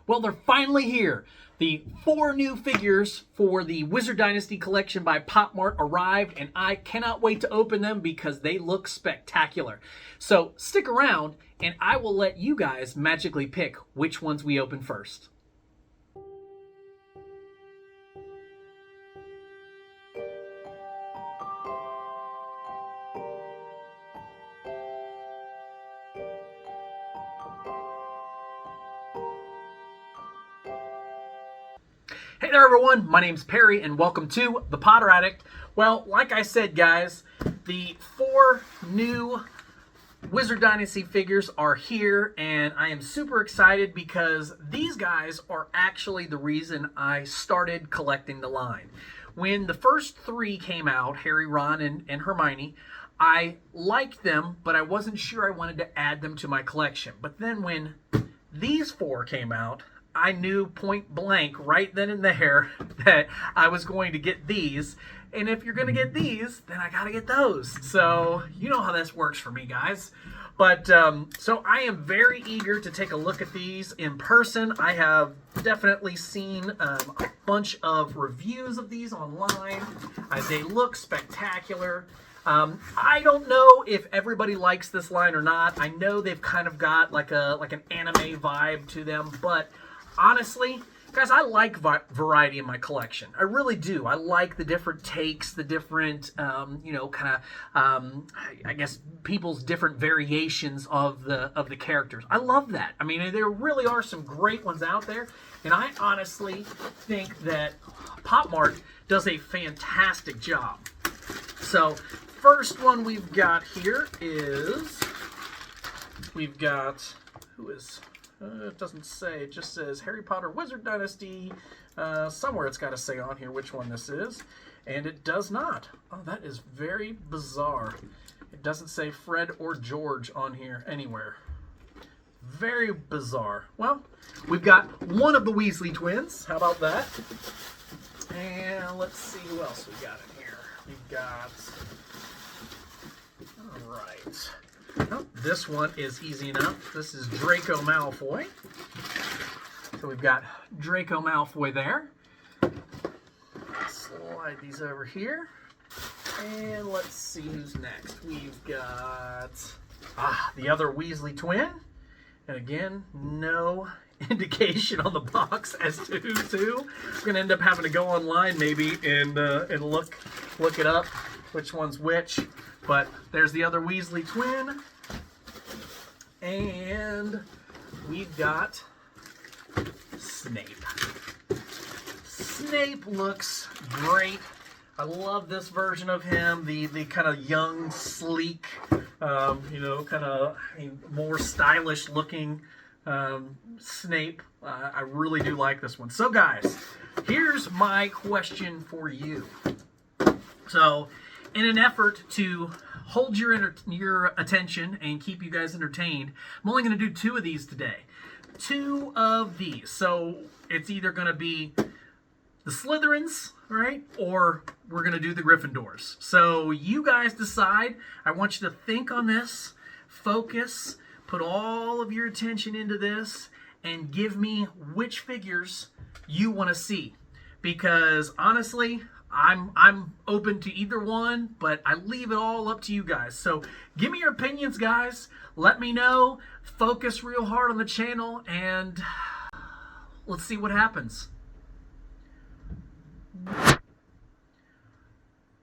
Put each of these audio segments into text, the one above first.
Well, they're finally here. The 4 new figures for the Wizard Dynasty collection by Pop Mart arrived, and I cannot wait to open them because they look spectacular. So stick around, and I will let you guys magically pick which ones we open first. Hey there everyone, my name's Perry and welcome to the Potter Addict. Well, like I said guys, the 4 new Wizard Dynasty figures are here and I am super excited because these guys are actually the reason I started collecting the line. When the first 3 came out, Harry, Ron, and Hermione, I liked them, but I wasn't sure I wanted to add them to my collection. But then when these 4 came out, I knew point blank right then and there that I was going to get these. And if you're going to get these, then I got to get those. So you know how this works for me, guys. But so I am very eager to take a look at these in person. I have definitely seen a bunch of reviews of these online. They look spectacular. I don't know if everybody likes this line or not. I know they've kind of got like an anime vibe to them, but honestly, guys, I like variety in my collection. I really do. I like the different takes, the different, I guess people's different variations of the characters. I love that. I mean, there really are some great ones out there, and I honestly think that Pop Mart does a fantastic job. So, first one we've got here is it doesn't say, it just says Harry Potter Wizard Dynasty. Somewhere it's got to say on here which one this is, and it does not. Oh, that is very bizarre. It doesn't say Fred or George on here anywhere. Very bizarre. Well, we've got one of the Weasley twins. How about that? And let's see who else we got in here. We've got... All right. Oh, this one is easy enough. This is Draco Malfoy. So we've got Draco Malfoy there. Slide these over here. And let's see who's next. We've got the other Weasley twin. And again, no indication on the box as to who's who. I'm going to end up having to go online maybe and look it up, which one's which. But there's the other Weasley twin. And we've got Snape. Snape looks great. I love this version of him. The kind of young, sleek, kind of more stylish looking Snape. I really do like this one. So guys, here's my question for you. So, in an effort to hold your attention and keep you guys entertained, I'm only going to do 2 of these today. 2 of these. So it's either going to be the Slytherins, right? Or we're going to do the Gryffindors. So you guys decide. I want you to think on this, focus, put all of your attention into this, and give me which figures you want to see. Because honestly, I'm open to either one, but I leave it all up to you guys. So give me your opinions, guys. Let me know. Focus real hard on the channel, and let's see what happens.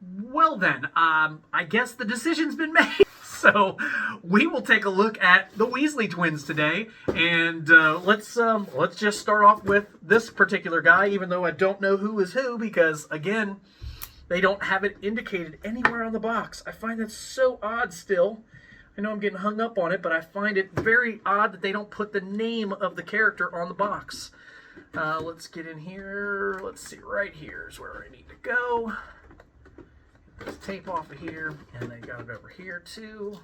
Well then, I guess the decision's been made. So we will take a look at the Weasley twins today, and let's just start off with this particular guy, even though I don't know who is who, because again, they don't have it indicated anywhere on the box. I find that so odd still. I know I'm getting hung up on it, but I find it very odd that they don't put the name of the character on the box. Let's get in here. Let's see, right here is where I need to go. This tape off of here, and they got it over here too.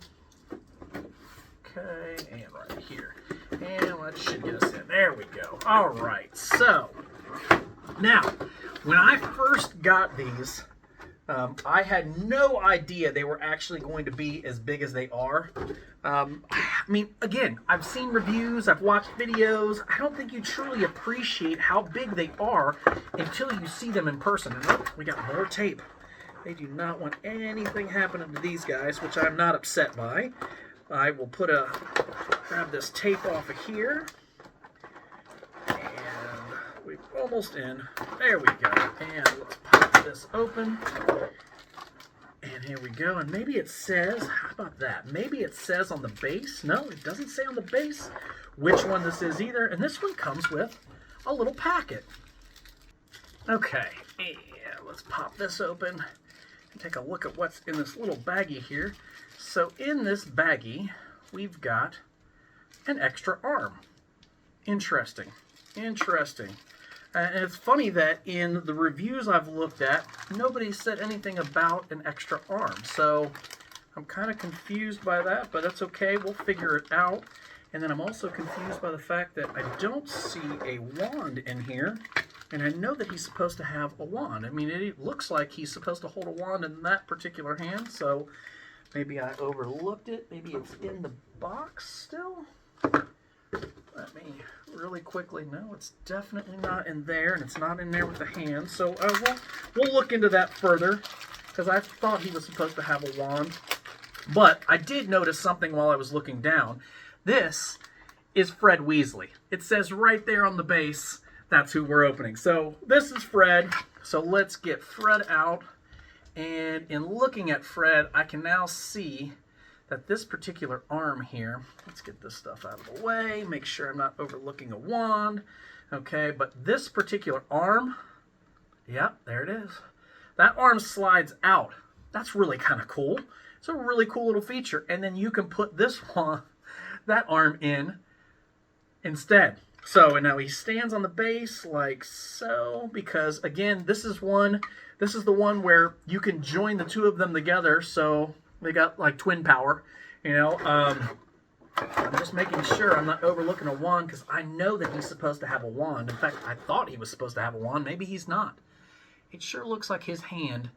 Okay, and right here. And that should get us in. There we go. All right, so now, when I first got these, I had no idea they were actually going to be as big as they are. I mean, again, I've seen reviews, I've watched videos. I don't think you truly appreciate how big they are until you see them in person. And look, we got more tape. They do not want anything happening to these guys, which I'm not upset by. I will grab this tape off of here. And we're almost in. There we go. And let's pop this open. And here we go. And maybe it says, how about that? Maybe it says on the base. No, it doesn't say on the base which one this is either. And this one comes with a little packet. Okay. And let's pop this open and take a look at what's in this little baggie here. So in this baggie, we've got an extra arm. Interesting. Interesting. And it's funny that in the reviews I've looked at, nobody said anything about an extra arm. So I'm kind of confused by that, but that's okay. We'll figure it out. And then I'm also confused by the fact that I don't see a wand in here. And I know that he's supposed to have a wand. I mean, it looks like he's supposed to hold a wand in that particular hand. So maybe I overlooked it. Maybe it's in the box still. Let me really quickly, no, it's definitely not in there, and it's not in there with the hand. So we'll look into that further, because I thought he was supposed to have a wand. But I did notice something while I was looking down. This is Fred Weasley. It says right there on the base, that's who we're opening. So this is Fred. So let's get Fred out. And in looking at Fred, I can now see that this particular arm here, let's get this stuff out of the way, make sure I'm not overlooking a wand. Okay, but this particular arm, yep, there it is. That arm slides out. That's really kind of cool. It's a really cool little feature. And then you can put this one, that arm in instead. So, and now he stands on the base like so, because again, this is the one where you can join the two of them together, so they got like twin power, you know. I'm just making sure I'm not overlooking a wand, because I know that he's supposed to have a wand. In fact, I thought he was supposed to have a wand. Maybe he's not. It sure looks like his hand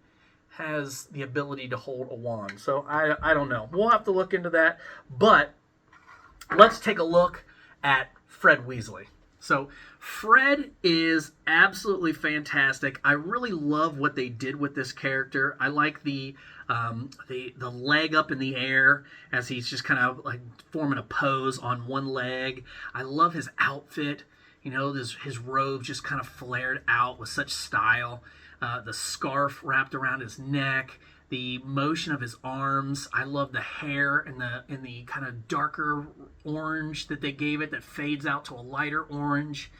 has the ability to hold a wand. So I don't know. We'll have to look into that. But let's take a look at Fred Weasley. So Fred is absolutely fantastic. I really love what they did with this character. I like the leg up in the air as he's just kind of like forming a pose on one leg. I love his outfit. You know, his robe just kind of flared out with such style. The scarf wrapped around his neck. The motion of his arms. I love the hair in the kind of darker orange that they gave it that fades out to a lighter orange.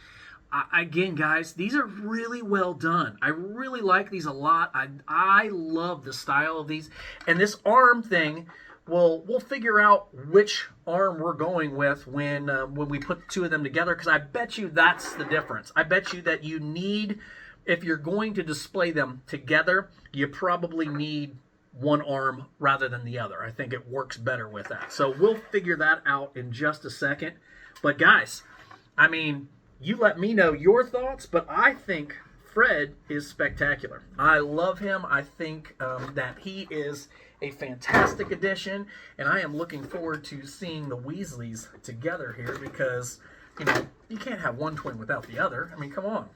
Again, guys, these are really well done. I really like these a lot. I love the style of these. And this arm thing, we'll figure out which arm we're going with when we put the two of them together, because I bet you that's the difference. I bet you that you need, if you're going to display them together, you probably need one arm rather than the other. I think it works better with that. So we'll figure that out in just a second. But guys, I mean, you let me know your thoughts, but I think Fred is spectacular. I love him. I think that he is a fantastic addition, and I am looking forward to seeing the Weasleys together here, because, you know, you can't have one twin without the other. I mean, come on.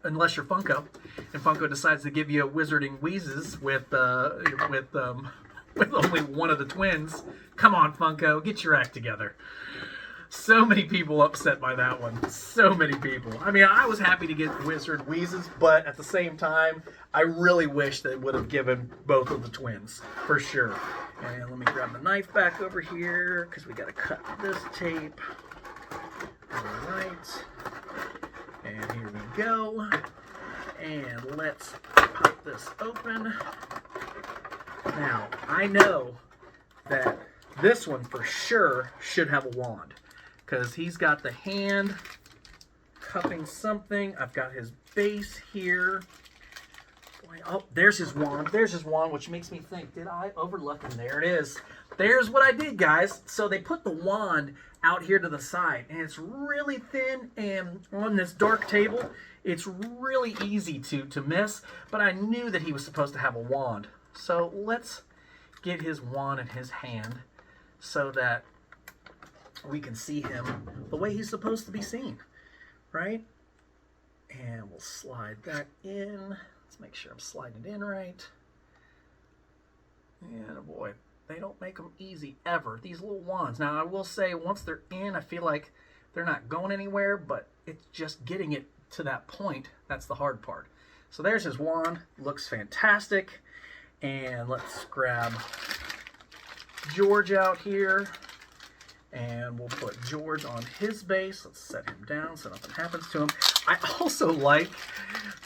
Unless you're Funko, and Funko decides to give you a Wizarding Wheezes with only one of the twins. Come on, Funko, get your act together. So many people upset by that one. So many people. I mean, I was happy to get Wizard Wheezes, but at the same time, I really wish they would have given both of the twins, for sure. And let me grab the knife back over here, because we got to cut this tape. All right. And here we go. And let's pop this open. Now, I know that this one for sure should have a wand, because he's got the hand cupping something. I've got his base here. Boy, Oh, there's his wand. There's his wand, which makes me think, did I overlook him? There it is. There's what I did, guys. So they put the wand out here to the side, and it's really thin, and on this dark table, it's really easy to miss, but I knew that he was supposed to have a wand. So let's get his wand in his hand so that we can see him the way he's supposed to be seen, right? And we'll slide that in. Let's make sure I'm sliding it in right. And boy, they don't make them easy ever, these little wands. Now, I will say, once they're in, I feel like they're not going anywhere, but it's just getting it to that point. That's the hard part. So there's his wand. Looks fantastic. And let's grab George out here. And we'll put George on his base. Let's set him down so nothing happens to him. I also like,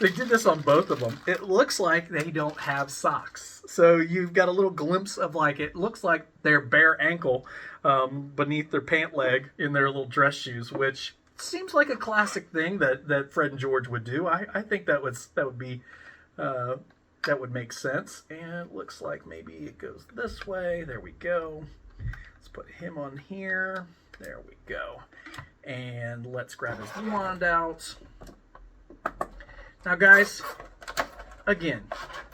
they did this on both of them. It looks like they don't have socks. So you've got a little glimpse of, like, it looks like their bare ankle beneath their pant leg in their little dress shoes, which seems like a classic thing that Fred and George would do. I think that would make sense. And it looks like maybe it goes this way. There we go. Let's put him on here. There we go. And let's grab his wand out. Now, guys, again,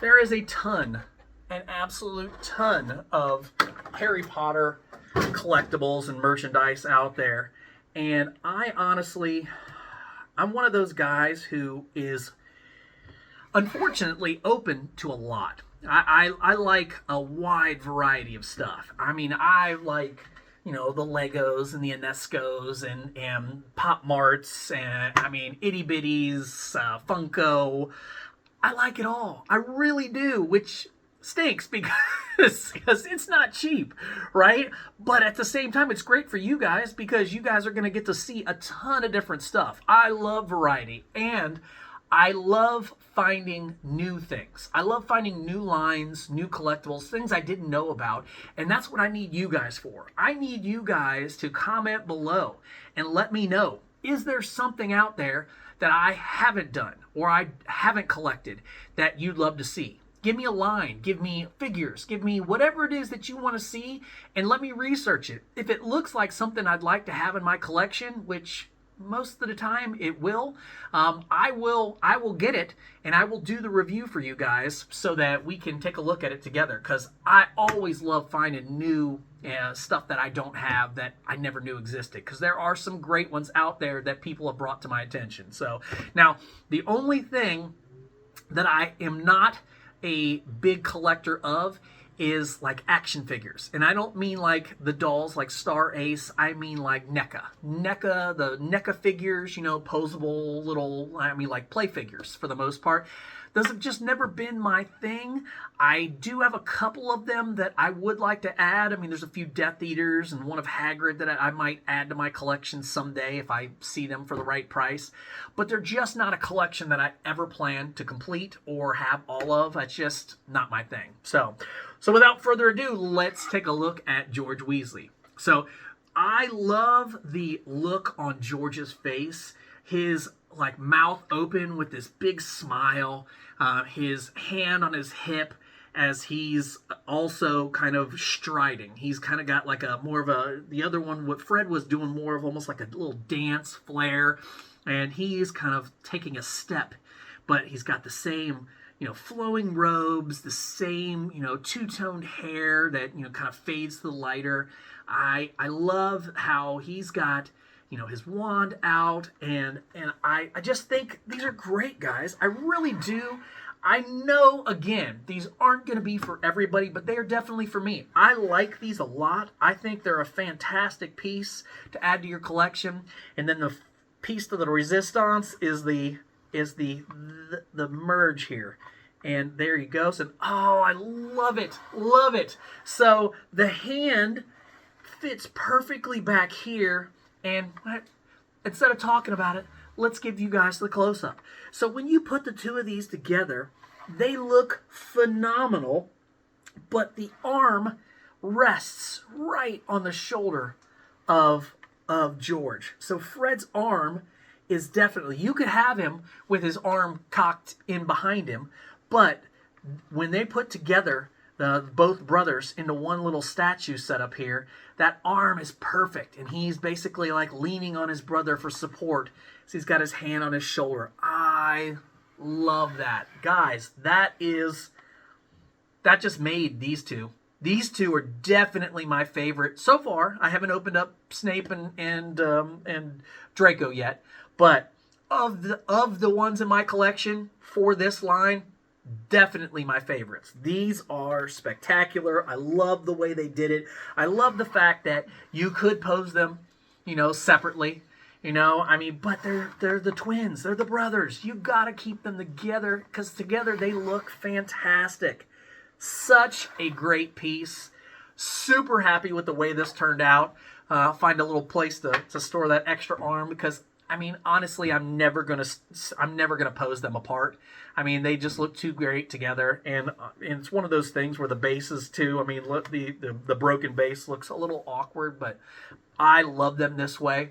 there is a ton, an absolute ton of Harry Potter collectibles and merchandise out there. And I honestly, I'm one of those guys who is unfortunately open to a lot. I like a wide variety of stuff. I mean, I like, you know, the Legos and the Inescos and Pop Marts and, I mean, Itty Bitties, Funko. I like it all. I really do, which stinks because it's not cheap, right? But at the same time, it's great for you guys because you guys are going to get to see a ton of different stuff. I love variety, and I love finding new things. I love finding new lines, new collectibles, things I didn't know about, and that's what I need you guys for. I need you guys to comment below and let me know, is there something out there that I haven't done or I haven't collected that you'd love to see? Give me a line, give me figures, give me whatever it is that you want to see, and let me research it. If it looks like something I'd like to have in my collection, which most of the time it will, I will get it and I will do the review for you guys so that we can take a look at it together, because I always love finding new stuff that I don't have that I never knew existed, because there are some great ones out there that people have brought to my attention. So now, the only thing that I am not a big collector of is like action figures. And I don't mean like the dolls like Star Ace, I mean like NECA, the NECA figures, you know, posable little, I mean like play figures for the most part. Those have just never been my thing. I do have a couple of them that I would like to add. I mean, there's a few Death Eaters and one of Hagrid that I might add to my collection someday if I see them for the right price. But they're just not a collection that I ever plan to complete or have all of. It's just not my thing. So without further ado, let's take a look at George Weasley. So I love the look on George's face. His like mouth open with this big smile, his hand on his hip as he's also kind of striding. He's kind of got like a more of a, the other one, what Fred was doing more of almost like a little dance flair, and he's kind of taking a step, but he's got the same, you know, flowing robes, the same, you know, two-toned hair that, you know, kind of fades to the lighter. I love how he's got, you know, his wand out, and I just think these are great, guys. I really do. I know, again, these aren't going to be for everybody, but they are definitely for me. I like these a lot. I think they're a fantastic piece to add to your collection. And then the piece to the resistance is the merge here. And there you go. So, oh, I love it. Love it. So the hand fits perfectly back here. And instead of talking about it, let's give you guys the close-up. So when you put the two of these together, they look phenomenal, but the arm rests right on the shoulder of George. So Fred's arm is definitely, you could have him with his arm cocked in behind him, But when they put together both brothers into one little statue set up here, that arm is perfect, and he's basically like leaning on his brother for support. So he's got his hand on his shoulder. I love that. Guys, that just made these two. These two are definitely my favorite so far. I haven't opened up Snape and Draco yet, but of the ones in my collection for this line, definitely my favorites. These are spectacular. I love the way they did it. I love the fact that you could pose them, separately. But they're the twins. They're the brothers. You got to keep them together because together they look fantastic. Such a great piece. Super happy with the way this turned out. I'll find a little place to store that extra arm because honestly, I'm never gonna pose them apart. They just look too great together, and it's one of those things where the bases too. Look, the broken base looks a little awkward, but I love them this way.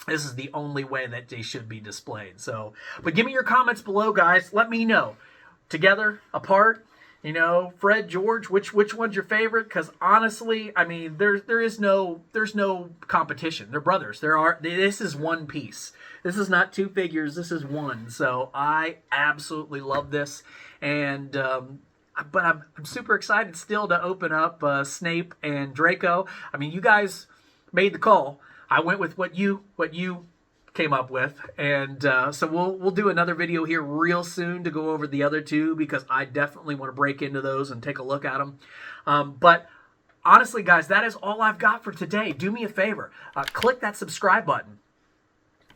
This is the only way that they should be displayed. So, but give me your comments below, guys. Let me know. Together, apart. Fred, George, which one's your favorite? Because honestly, there's no competition. They're brothers. This is one piece. This is not two figures. This is one. So I absolutely love this, and but I'm super excited still to open up Snape and Draco. You guys made the call. I went with what you came up with, and so we'll do another video here real soon to go over the other two because I definitely want to break into those and take a look at them. But honestly, guys, that is all I've got for today. Do me a favor, click that subscribe button,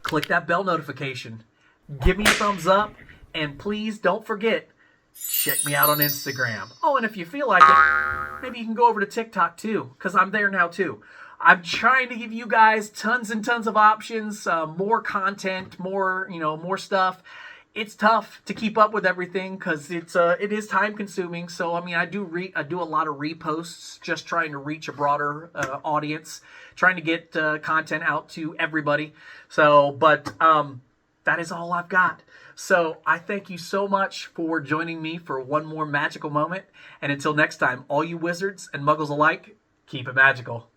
click that bell notification, give me a thumbs up, and please don't forget, check me out on Instagram. Oh, and if you feel like it, maybe you can go over to TikTok too, because I'm there now too. I'm trying to give you guys tons and tons of options, more content, more stuff. It's tough to keep up with everything because it is time consuming. So I do a lot of reposts, just trying to reach a broader audience, trying to get content out to everybody. So, but that is all I've got. So I thank you so much for joining me for one more magical moment. And until next time, all you wizards and muggles alike, keep it magical.